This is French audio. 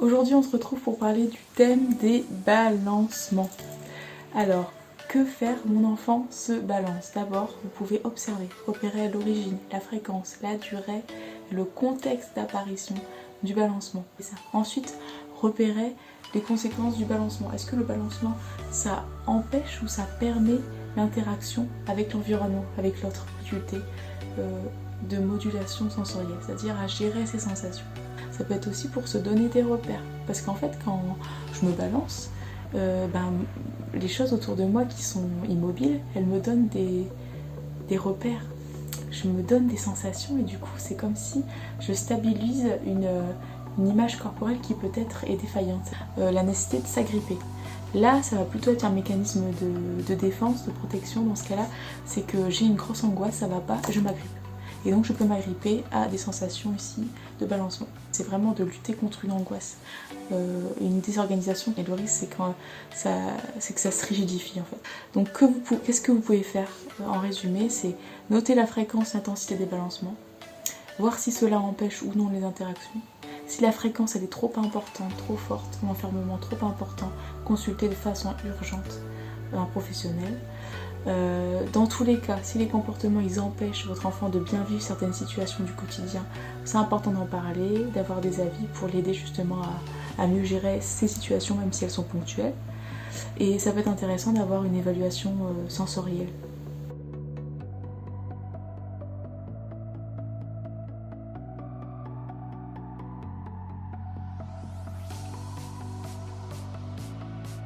Aujourd'hui on se retrouve pour parler du thème des balancements. Alors, que faire? Mon enfant se balance. D'abord, vous pouvez observer, repérer l'origine, la fréquence, la durée, le contexte d'apparition du balancement. Et ça. Ensuite, repérer les conséquences du balancement. Est-ce que le balancement, ça empêche ou ça permet l'interaction avec l'environnement, avec l'autre, faculté de modulation sensorielle, c'est-à-dire à gérer ses sensations. Ça peut être aussi pour se donner des repères, parce qu'en fait quand je me balance, les choses autour de moi qui sont immobiles, elles me donnent des repères, je me donne des sensations et du coup c'est comme si je stabilise une image corporelle qui peut-être est défaillante. La nécessité de s'agripper. Là, ça va plutôt être un mécanisme de défense, de protection. Dans ce cas-là, c'est que j'ai une grosse angoisse, ça va pas, je m'agrippe. Et donc je peux m'agripper à des sensations ici de balancement. C'est vraiment de lutter contre une angoisse, une désorganisation. Et le risque, c'est que ça se rigidifie en fait. Donc qu'est-ce que vous pouvez faire en résumé? C'est noter la fréquence, l'intensité des balancements, voir si cela empêche ou non les interactions. Si la fréquence elle est trop importante, trop forte, l'enfermement trop important, consultez de façon urgente un professionnel. Dans tous les cas, si les comportements ils empêchent votre enfant de bien vivre certaines situations du quotidien, c'est important d'en parler, d'avoir des avis pour l'aider justement à mieux gérer ces situations même si elles sont ponctuelles. Et ça peut être intéressant d'avoir une évaluation sensorielle